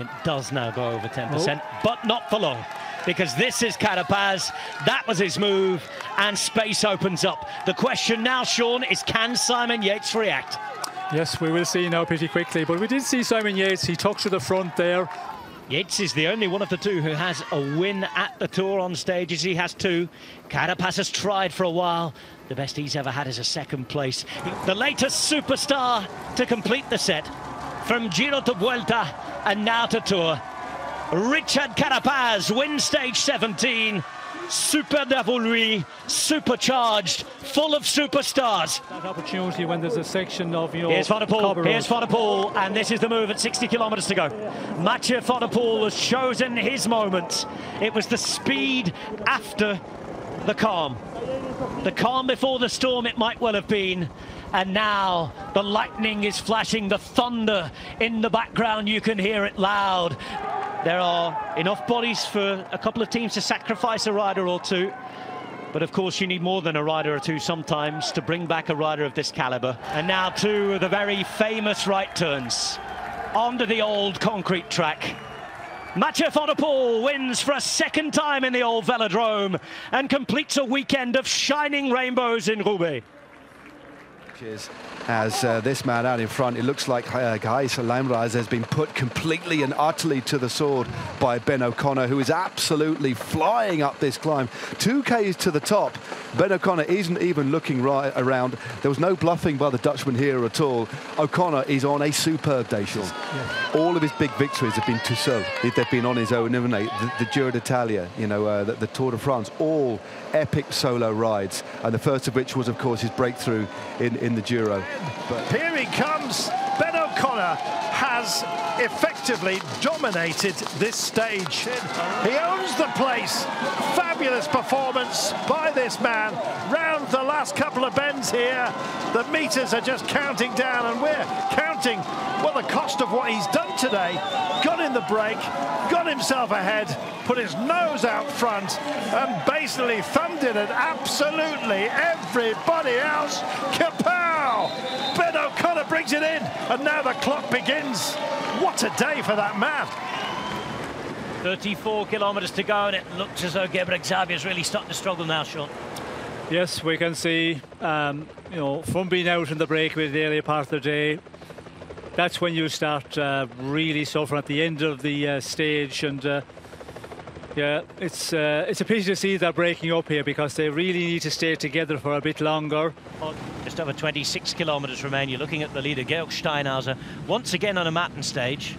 gradient does now go over 10%, but not for long, because this is Carapaz. That was his move, and space opens up. The question now, Sean, is can Simon Yates react? Yes, we will see now pretty quickly, but we did see Simon Yates. He took to the front there. Yates is the only one of the two who has a win at the Tour on stages. He has two. Carapaz has tried for a while. The best he's ever had is a second place. The latest superstar to complete the set from Giro to Vuelta and now to Tour. Richard Carapaz wins stage 17. Super d'Avouloui, supercharged, full of superstars. That opportunity when there's a section of, Here's Van der Poel, and this is the move at 60 kilometers to go. Mathieu Van der Poel has chosen his moment. It was the speed after the calm. The calm before the storm, it might well have been. And now the lightning is flashing, the thunder in the background, you can hear it loud. There are enough bodies for a couple of teams to sacrifice a rider or two. But of course you need more than a rider or two sometimes to bring back a rider of this caliber. And now two of the very famous right turns onto the old concrete track. Mathieu Van der Poel wins for a second time in the old velodrome and completes a weekend of shining rainbows in Roubaix. As this man out in front, it looks like Gijs Leijmans has been put completely and utterly to the sword by Ben O'Connor, who is absolutely flying up this climb. 2Ks to the top. Ben O'Connor isn't even looking right around. There was no bluffing by the Dutchman here at all. O'Connor is on a superb day, Sean. Yeah. All of his big victories have been tout seul. They've been on his own, haven't they? The Giro D'Italia, the Tour de France, all epic solo rides, and the first of which was, of course, his breakthrough in the Giro. But here he comes. Ben O'Connor has effectively dominated this stage. He owns the place. Fabulous performance by this man. Round the last couple of bends here, the meters are just counting down, and we're counting, well, the cost of what he's done today. Got in the break, got himself ahead, put his nose out front, and basically thumbed it at absolutely everybody else. Kapow! Ben O'Connor brings it in, and now the clock begins. What a day for that man. 34 kilometers to go, and it looks as though Gebre Xavier's really starting to struggle now, Sean. Yes, we can see, from being out in the break with the earlier part of the day, that's when you start really suffering at the end of the stage. And yeah, it's a pity to see that breaking up here, because they really need to stay together for a bit longer. Just over 26 kilometers remain. You're looking at the leader, Georg Steinhauser, once again on a mountain stage.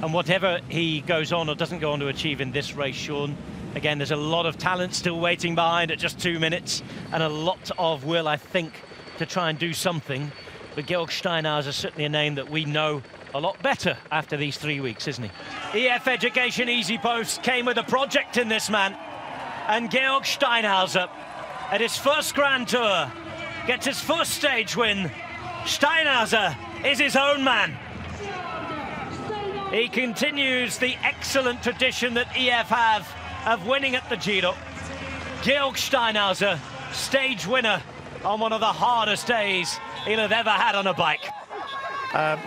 And whatever he goes on or doesn't go on to achieve in this race, Sean, again, there's a lot of talent still waiting behind at just 2 minutes, and a lot of will, I think, to try and do something. But Georg Steinhauser is certainly a name that we know a lot better after these 3 weeks, isn't he? EF Education Easy Post came with a project in this man, and Georg Steinhauser, at his first Grand Tour, gets his first stage win. Steinhauser is his own man. He continues the excellent tradition that EF have of winning at the Giro. Georg Steinhauser, stage winner on one of the hardest days he'll have ever had on a bike.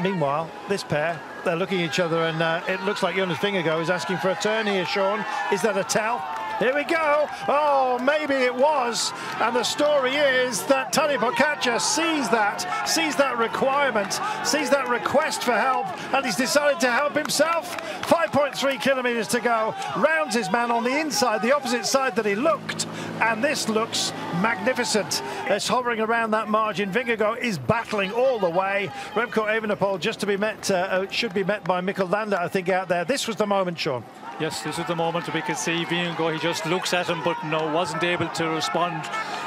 Meanwhile, this pair, they're looking at each other, and it looks like Jonas Vingegaard is asking for a turn here, Sean. Is that a towel? Here we go. Oh, maybe it was. And the story is that Tadej Pogačar sees that requirement, sees that request for help, and he's decided to help himself. 5.3 kilometers to go. Rounds his man on the inside, the opposite side that he looked. And this looks magnificent. It's hovering around that margin. Vingegaard is battling all the way. Remco Evenepoel just to be met, should be met by Mikkel Landa, I think, out there. This was the moment, Sean. Yes, this is the moment we can see Vingegaard. He just looks at him, but no, wasn't able to respond,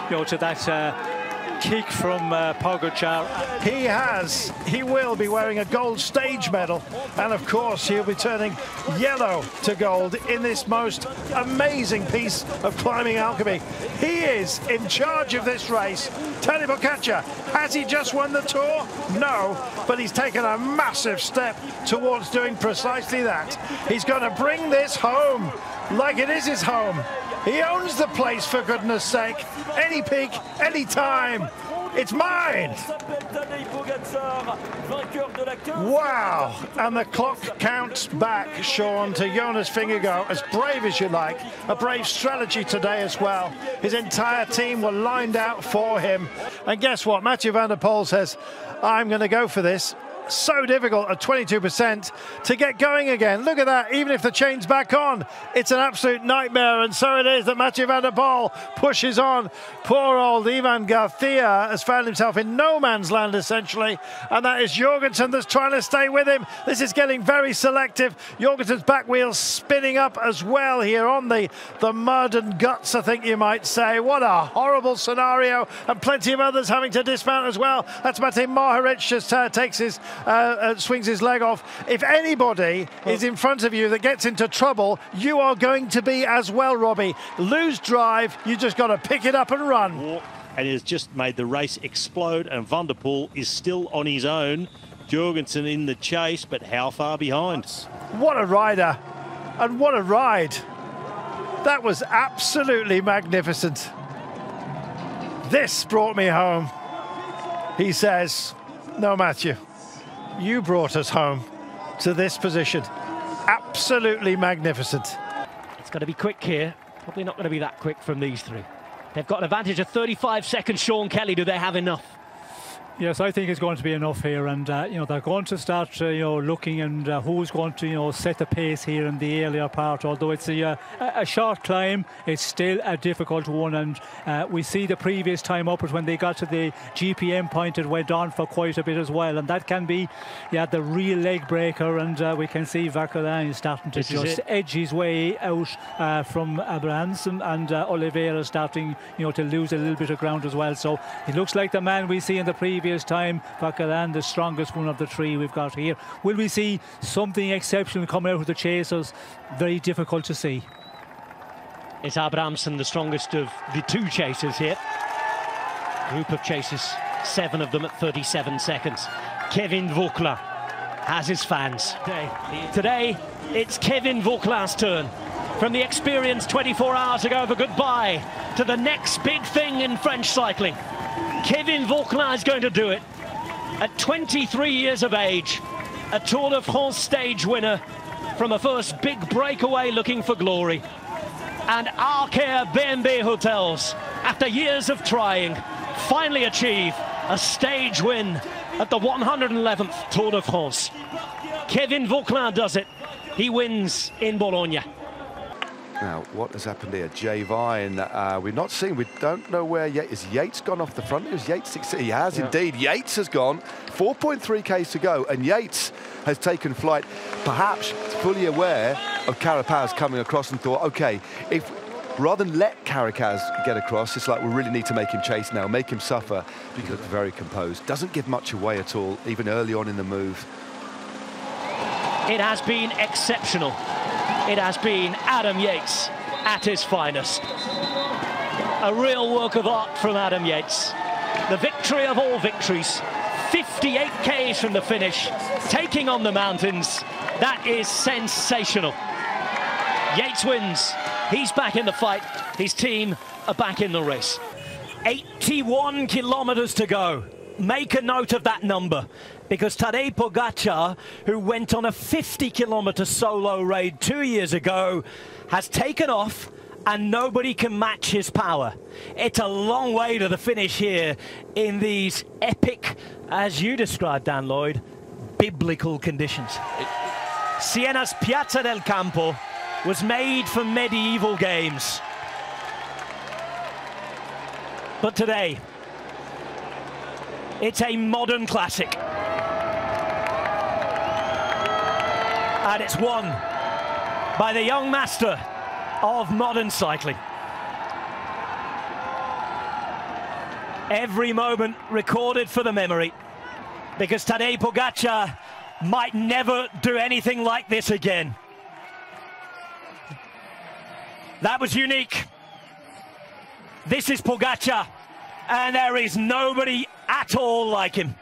to that kick from Pogačar. He will be wearing a gold stage medal, and of course he'll be turning yellow to gold in this most amazing piece of climbing alchemy. He is in charge of this race. Tadej Pogačar, has he just won the Tour? No, but he's taken a massive step towards doing precisely that. He's going to bring this home like it is his home. He owns the place, for goodness sake. Any peak, any time. It's mine! Wow! And the clock counts back, Sean, to Jonas Vingegaard. As brave as you like. A brave strategy today as well. His entire team were lined out for him. And guess what? Mathieu van der Poel says, I'm going to go for this. So difficult at 22% to get going again. Look at that, even if the chain's back on, it's an absolute nightmare. And so it is that Mathieu van der Poel pushes on. Poor old Ivan Garcia has found himself in no man's land, essentially. And that is Jorgensen that's trying to stay with him. This is getting very selective. Jorgensen's back wheels spinning up as well here on the mud and guts, I think you might say. What a horrible scenario. And plenty of others having to dismount as well. That's Matej Mohoric just takes his swings his leg off. If anybody is in front of you that gets into trouble, you are going to be as well, Robbie. Lose drive, you just got to pick it up and run. And has just made the race explode, and Van der Poel is still on his own. Jorgensen in the chase, but how far behind? What a rider, and what a ride. That was absolutely magnificent. This brought me home. He says, no, Matthew, you brought us home to this position. Absolutely magnificent. It's going to be quick here. Probably not going to be that quick from these three. They've got an advantage of 35 seconds. Sean Kelly, do they have enough? Yes, I think it's going to be enough here, and you know, they're going to start looking and who's going to set the pace here in the earlier part. Although it's a short climb, it's still a difficult one, and we see the previous time upwards when they got to the GPM point, it went on for quite a bit as well, and that can be the real leg breaker. And we can see Vaccarin is starting to just edge his way out from Abrahamsen, and Oliveira starting to lose a little bit of ground as well. So it looks like the man we see in the previous time, Vaccarin, the strongest one of the three we've got here. Will we see something exceptional coming out of the chasers? Very difficult to see. It's Abrahamsen, the strongest of the two chasers here. Group of chasers, 7 of them at 37 seconds. Kevin Vauquelin has his fans. Today, it's Kevin Vauquelin's turn. From the experience 24 hours ago of a goodbye to the next big thing in French cycling. Kevin Vauquelin is going to do it. At 23 years of age, a Tour de France stage winner from a first big breakaway looking for glory. And Arcaire BNB Hotels, after years of trying, finally achieve a stage win at the 111th Tour de France. Kevin Vauquelin does it. He wins in Bologna. Now, what has happened here? Jay Vine, we've not seen, we don't know where Yates, is Yates gone off the front? Is Yates, he has indeed. Yates has gone, 4.3 Ks to go, and Yates has taken flight, perhaps fully aware of Carapaz coming across and thought, okay, if rather than let Carapaz get across, it's like we really need to make him chase now, make him suffer. He looks very composed, doesn't give much away at all, even early on in the move. It has been exceptional. It has been Adam Yates at his finest. A real work of art from Adam Yates. The victory of all victories. 58 Ks from the finish, taking on the mountains. That is sensational. Yates wins. He's back in the fight. His team are back in the race. 81 kilometers to go. Make a note of that number, because Tadej Pogačar, who went on a 50-kilometer solo raid 2 years ago, has taken off and nobody can match his power. It's a long way to the finish here in these epic, as you described, Dan Lloyd, biblical conditions. Siena's Piazza del Campo was made for medieval games. But today, it's a modern classic. And it's won by the young master of modern cycling. Every moment recorded for the memory, because Tadej Pogačar might never do anything like this again. That was unique. This is Pogačar, and there is nobody at all like him.